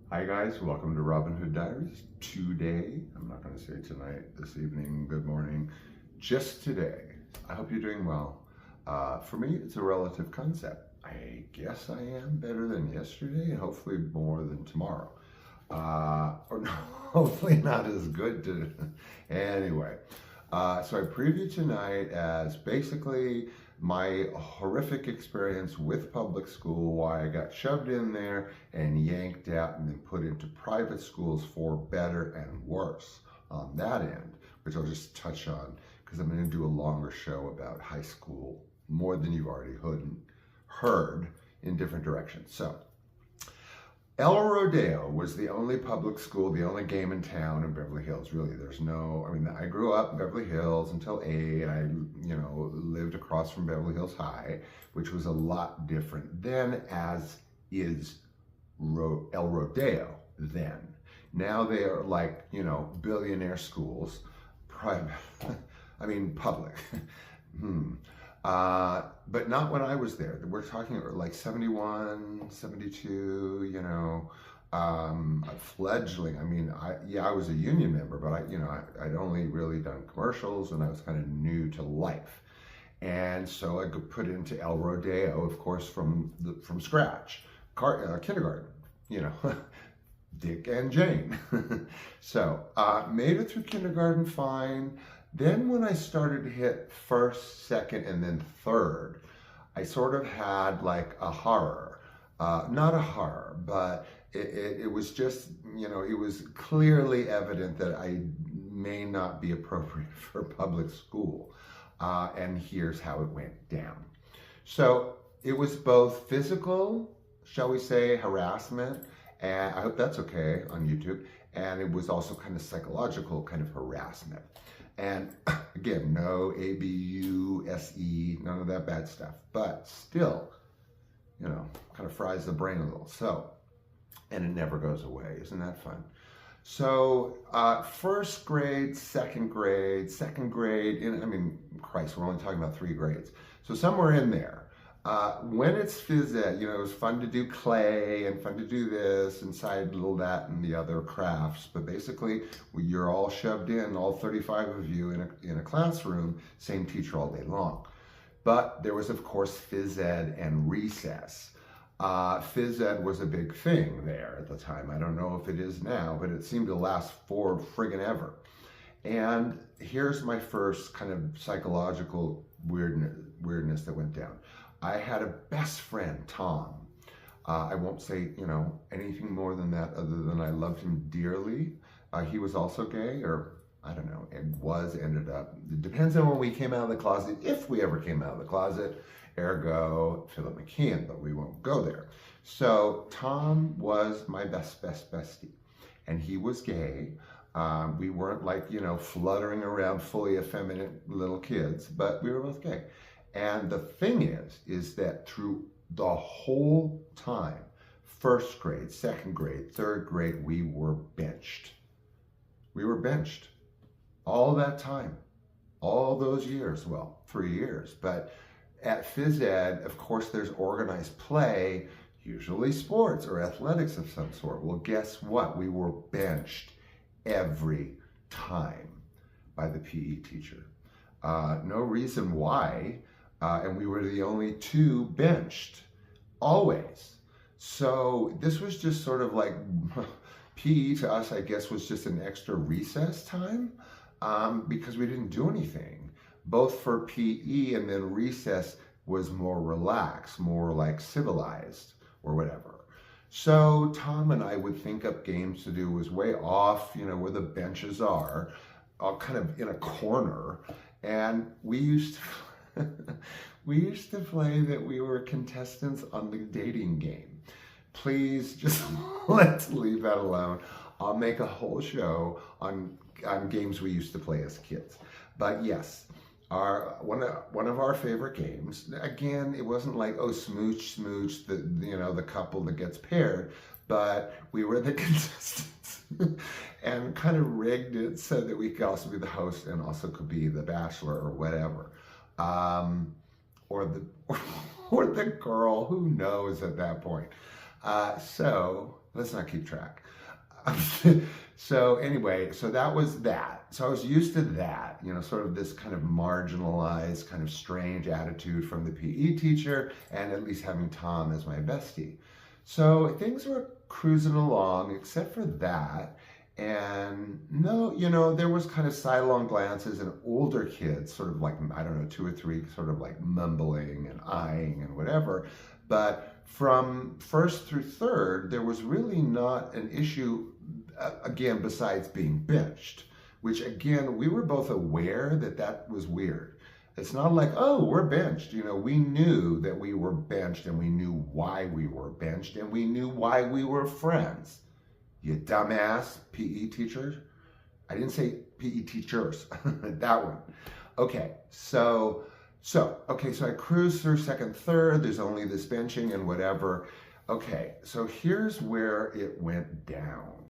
Hi guys, welcome to Robin Hood Diaries. Today, I'm not going to say tonight, this evening, good morning, just today. I hope you're doing well. For me, it's a relative concept. I guess I am better than yesterday and hopefully more than tomorrow. Or no, hopefully not as good to, anyway. So I preview tonight as basically my horrific experience with public school, why I got shoved in there and yanked out and then put into private schools for better and worse on that end, which I'll just touch on because I'm going to do a longer show about high school, more than you've already heard in different directions. So El Rodeo was the only public school, the only game in town in Beverly Hills. Really, there's no, I mean, I grew up in Beverly Hills until 8. I, lived across from Beverly Hills High, which was a lot different then, as is El Rodeo then. Now they are like, billionaire schools, private, I mean, public. But not when I was there. We're talking like 71, 72, a fledgling. I mean, I was a union member, but I'd only really done commercials and I was kind of new to life. And so I got put into El Rodeo, of course, from scratch, kindergarten, Dick and Jane. So made it through kindergarten fine. Then when I started to hit first, second, and then third, I sort of had like a horror. Not a horror, but it was just, it was clearly evident that I may not be appropriate for public school. And here's how it went down. So it was both physical, shall we say, harassment, and I hope that's okay on YouTube, and it was also kind of psychological kind of harassment. And again, no ABUSE, none of that bad stuff, but still, kind of fries the brain a little. So, and it never goes away. Isn't that fun? So, first grade, second grade, Christ, we're only talking about 3 grades. So somewhere in there, when it's phys ed, it was fun to do clay and fun to do this and side little that and the other crafts. But basically, you're all shoved in, all 35 of you in a classroom, same teacher all day long. But there was, of course, phys ed and recess. Phys ed was a big thing there at the time. I don't know if it is now, but it seemed to last for friggin' ever. And here's my first kind of psychological weirdness that went down. I had a best friend, Tom. I won't say, anything more than that other than I loved him dearly. He was also gay, or I don't know, ended up. It depends on when we came out of the closet, if we ever came out of the closet, ergo Philip McKeon, but we won't go there. So Tom was my bestie, and he was gay. We weren't like, fluttering around fully effeminate little kids, but we were both gay. And the thing is that through the whole time, first grade, second grade, third grade, we were benched. We were benched all that time, all those years, well, 3 years. But at phys ed, of course, there's organized play, usually sports or athletics of some sort. Well, guess what? We were benched every time by the PE teacher. No reason why. And we were the only 2 benched, always. So this was just sort of like, PE to us, I guess, was just an extra recess time because we didn't do anything. Both for PE and then recess was more relaxed, more like civilized or whatever. So Tom and I would think up games to do. It was way off, where the benches are, all kind of in a corner. And we used to play that we were contestants on the dating game. Please just let's leave that alone. I'll make a whole show on games we used to play as kids. But yes, one of our favorite games. Again, it wasn't like, oh, smooch, the couple that gets paired, but we were the contestants and kind of rigged it so that we could also be the host and also could be the bachelor or whatever. Or the girl, who knows at that point. So let's not keep track. So anyway, so that was that. So I was used to that, sort of this kind of marginalized, kind of strange attitude from the PE teacher, and at least having Tom as my bestie. So things were cruising along, except for that. And no, there was kind of sidelong glances and older kids, sort of like, I don't know, two or three, sort of like mumbling and eyeing and whatever. But from first through third, there was really not an issue, again, besides being benched, which again, we were both aware that that was weird. It's not like, oh, we're benched. We knew that we were benched, and we knew why we were benched, and we knew why we were friends. You dumbass PE teacher. I didn't say PE teachers, that one. Okay, so I cruise through second, third, there's only this benching and whatever. Okay, so here's where it went down.